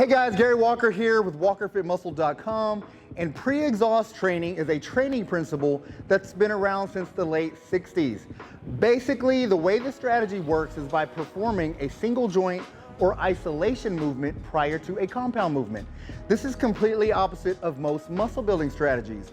Hey guys, Gary Walker here with WalkerFitMuscle.com, and pre-exhaust training is a training principle that's been around since the late 60s. Basically, the way the strategy works is by performing a single joint or isolation movement prior to a compound movement. This is completely opposite of most muscle building strategies.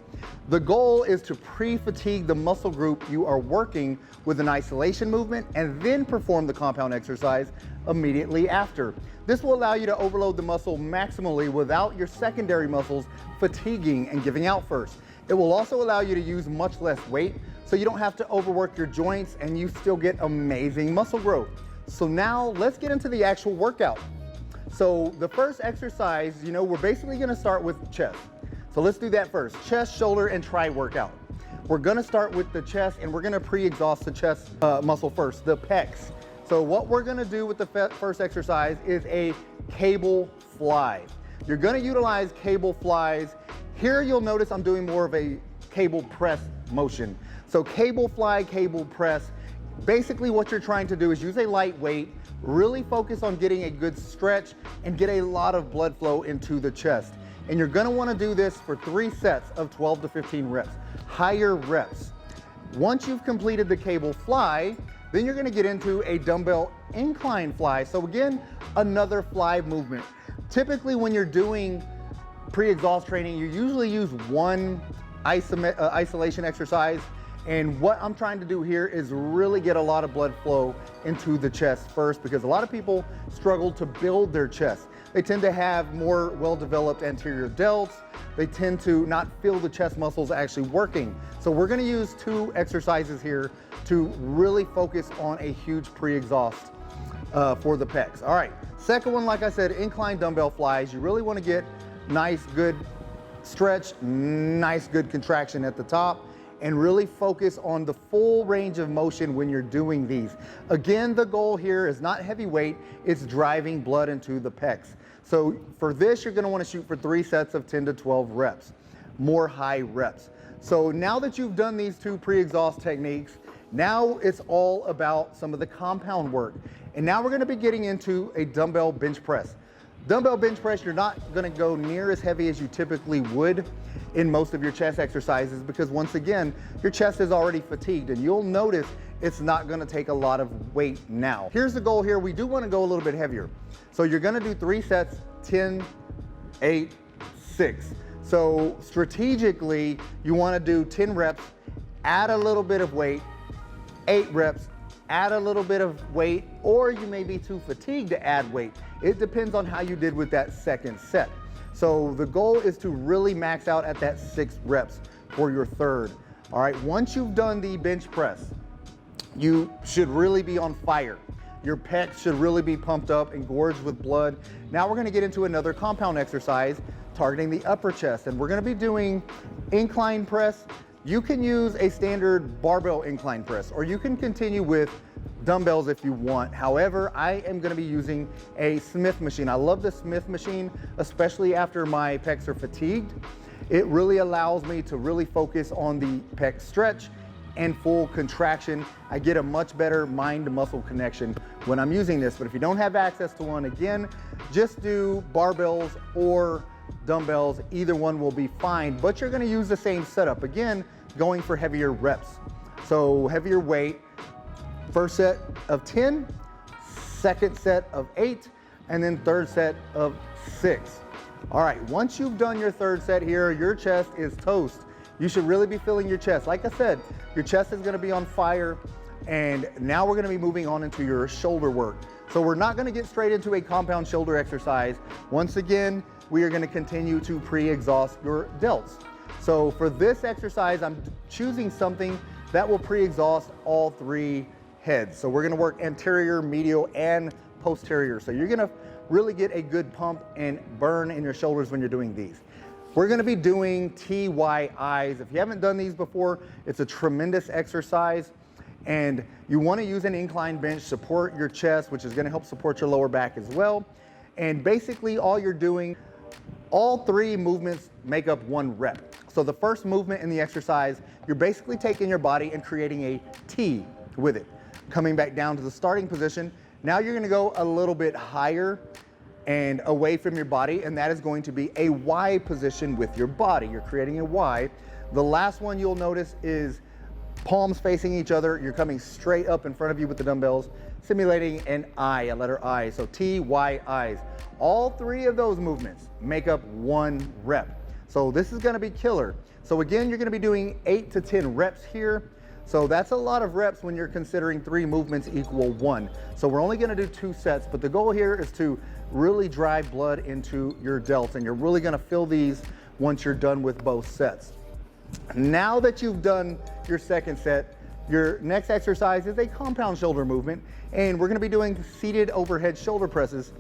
The goal is to pre-fatigue the muscle group you are working with an isolation movement and then perform the compound exercise immediately after. This will allow you to overload the muscle maximally without your secondary muscles fatiguing and giving out first. It will also allow you to use much less weight, so you don't have to overwork your joints and you still get amazing muscle growth. So now let's get into the actual workout. So the first exercise, we're basically gonna start with chest. So let's do that first. Chest, shoulder, and tri workout. We're gonna start with the chest and we're gonna pre-exhaust the chest muscle first, the pecs. So what we're gonna do with the first exercise is a cable fly. You're gonna utilize cable flies. Here you'll notice I'm doing more of a cable press motion. So cable fly, cable press. Basically what you're trying to do is use a light weight, really focus on getting a good stretch and get a lot of blood flow into the chest. And you're gonna wanna do this for 3 sets of 12 to 15 reps, higher reps. Once you've completed the cable fly, then you're gonna get into a dumbbell incline fly. So again, another fly movement. Typically when you're doing pre-exhaust training, you usually use one isolation exercise. And what I'm trying to do here is really get a lot of blood flow into the chest first, because a lot of people struggle to build their chest. They tend to have more well-developed anterior delts. They tend to not feel the chest muscles actually working. So we're gonna use 2 exercises here to really focus on a huge pre-exhaust for the pecs. All right, second one, like I said, incline dumbbell flies. You really wanna get nice, good stretch, nice, good contraction at the top, and really focus on the full range of motion when you're doing these. Again, the goal here is not heavy weight, it's driving blood into the pecs. So for this, you're gonna wanna shoot for 3 sets of 10 to 12 reps, more high reps. So now that you've done these 2 pre-exhaust techniques, now it's all about some of the compound work. And now we're gonna be getting into a dumbbell bench press. Dumbbell bench press, you're not gonna go near as heavy as you typically would in most of your chest exercises, because once again, your chest is already fatigued, and you'll notice it's not gonna take a lot of weight now. Here's the goal here. We do wanna go a little bit heavier. So you're gonna do 3 sets, 10, 8, 6. So strategically, you wanna do 10 reps, add a little bit of weight, 8 reps, add a little bit of weight, or you may be too fatigued to add weight. It depends on how you did with that second set. So the goal is to really max out at that 6 reps for your third. All right, once you've done the bench press, you should really be on fire. Your pecs should really be pumped up and gorged with blood. Now we're gonna get into another compound exercise targeting the upper chest, and we're gonna be doing incline press. You can use a standard barbell incline press, or you can continue with dumbbells if you want. However, I am gonna be using a Smith machine. I love the Smith machine, especially after my pecs are fatigued. It really allows me to really focus on the pec stretch and full contraction. I get a much better mind-to-muscle connection when I'm using this. But if you don't have access to one, again, just do barbells or dumbbells. Either one will be fine, but you're gonna use the same setup. Again, going for heavier reps. So heavier weight, first set of 10, second set of 8, and then third set of 6. All right, once you've done your third set here, your chest is toast. You should really be feeling your chest. Like I said, your chest is gonna be on fire, and now we're gonna be moving on into your shoulder work. So we're not gonna get straight into a compound shoulder exercise. Once again, we are gonna continue to pre-exhaust your delts. So for this exercise, I'm choosing something that will pre-exhaust all 3 heads. So we're gonna work anterior, medial, and posterior. So you're gonna really get a good pump and burn in your shoulders when you're doing these. We're gonna be doing TYI'S. If you haven't done these before, it's a tremendous exercise. And you wanna use an incline bench, support your chest, which is gonna help support your lower back as well. And basically all you're doing, all 3 movements make up 1 rep. So the first movement in the exercise, you're basically taking your body and creating a T with it. Coming back down to the starting position. Now you're gonna go a little bit higher and away from your body, and that is going to be a Y position with your body. You're creating a Y. The last one you'll notice is palms facing each other. You're coming straight up in front of you with the dumbbells, simulating an I, a letter I. So TYI'S. All three of those movements make up 1 rep. So this is gonna be killer. So again, you're gonna be doing 8 to 10 reps here. So that's a lot of reps when you're considering 3 movements equal 1. So we're only gonna do 2 sets, but the goal here is to really drive blood into your delts, and you're really gonna feel these once you're done with both sets. Now that you've done your second set, your next exercise is a compound shoulder movement, and we're gonna be doing seated overhead shoulder presses.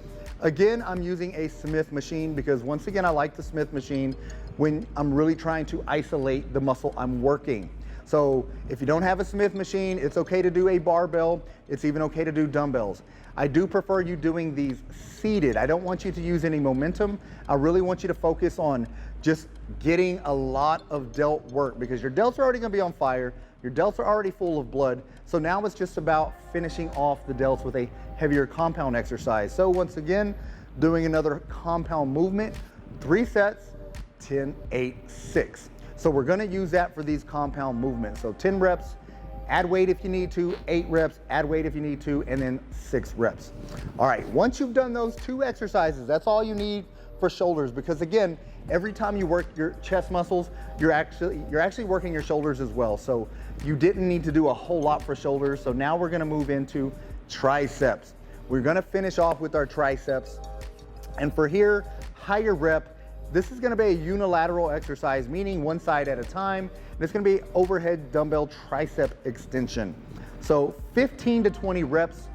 Again, I'm using a Smith machine because once again, I like the Smith machine when I'm really trying to isolate the muscle I'm working. So if you don't have a Smith machine, it's okay to do a barbell. It's even okay to do dumbbells. I do prefer you doing these seated. I don't want you to use any momentum. I really want you to focus on just getting a lot of delt work because your delts are already gonna be on fire. Your delts are already full of blood. So now it's just about finishing off the delts with a heavier compound exercise. So once again, doing another compound movement, 3 sets, 10, 8, 6. So we're gonna use that for these compound movements. So 10 reps, add weight if you need to, 8 reps, add weight if you need to, and then 6 reps. All right, once you've done those 2 exercises, that's all you need for shoulders because again, every time you work your chest muscles, you're actually working your shoulders as well. So you didn't need to do a whole lot for shoulders. So now we're gonna move into triceps. We're gonna finish off with our triceps. And for here, higher rep, this is gonna be a unilateral exercise, meaning one side at a time. And it's gonna be overhead dumbbell tricep extension. So 15 to 20 reps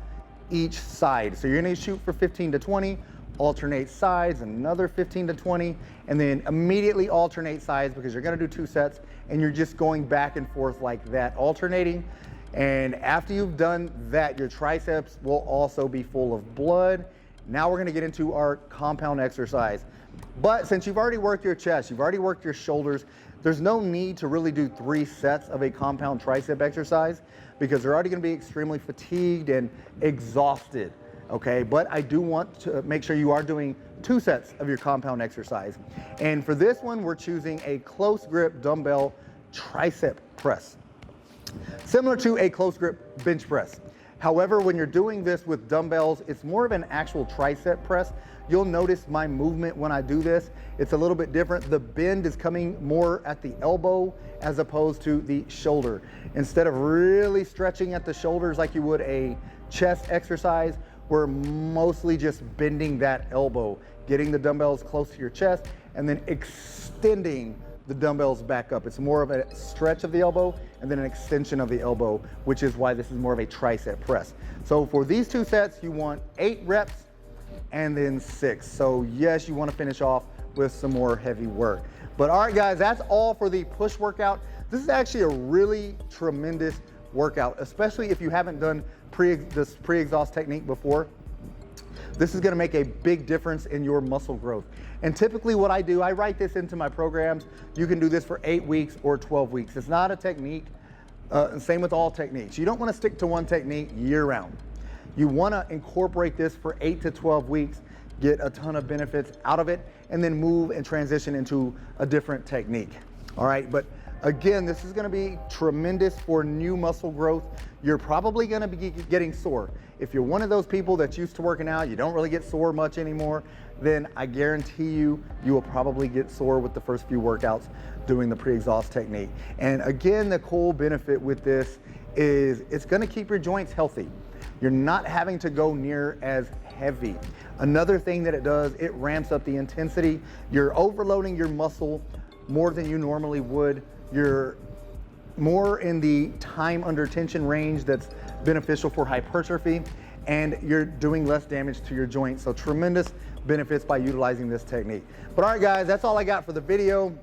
each side. So you're gonna shoot for 15 to 20, alternate sides, another 15 to 20, and then immediately alternate sides because you're gonna do 2 sets and you're just going back and forth like that, alternating. And after you've done that, your triceps will also be full of blood. Now we're gonna get into our compound exercise. But since you've already worked your chest, you've already worked your shoulders, there's no need to really do 3 sets of a compound tricep exercise because they're already gonna be extremely fatigued and exhausted, okay? But I do want to make sure you are doing 2 sets of your compound exercise. And for this one, we're choosing a close grip dumbbell tricep press, similar to a close grip bench press. However, when you're doing this with dumbbells, it's more of an actual tricep press. You'll notice my movement when I do this. It's a little bit different. The bend is coming more at the elbow as opposed to the shoulder. Instead of really stretching at the shoulders like you would a chest exercise, we're mostly just bending that elbow, getting the dumbbells close to your chest, and then extending the dumbbells back up. It's more of a stretch of the elbow and then an extension of the elbow, which is why this is more of a tricep press. So for these 2 sets, you want 8 reps and then 6. So yes, you want to finish off with some more heavy work. But all right, guys, that's all for the push workout. This is actually a really tremendous workout, especially if you haven't done this pre-exhaust technique before. This is gonna make a big difference in your muscle growth. And typically what I do, I write this into my programs. You can do this for 8 weeks or 12 weeks. It's not a technique, same with all techniques. You don't wanna stick to one technique year round. You wanna incorporate this for 8 to 12 weeks, get a ton of benefits out of it, and then move and transition into a different technique. All right, but again, this is gonna be tremendous for new muscle growth. You're probably gonna be getting sore. If you're one of those people that's used to working out, you don't really get sore much anymore, then I guarantee you will probably get sore with the first few workouts doing the pre-exhaust technique. And again, the cool benefit with this is it's gonna keep your joints healthy. You're not having to go near as heavy. Another thing that it does, it ramps up the intensity. You're overloading your muscle more than you normally would. You're more in the time under tension range that's beneficial for hypertrophy, and you're doing less damage to your joints. So tremendous benefits by utilizing this technique. But all right, guys, that's all I got for the video.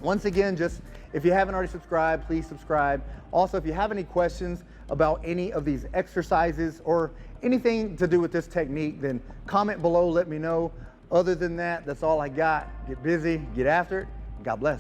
Once again, just if you haven't already subscribed, please subscribe. Also, if you have any questions about any of these exercises or anything to do with this technique, then comment below, let me know. Other than that, that's all I got. Get busy, get after it. God bless.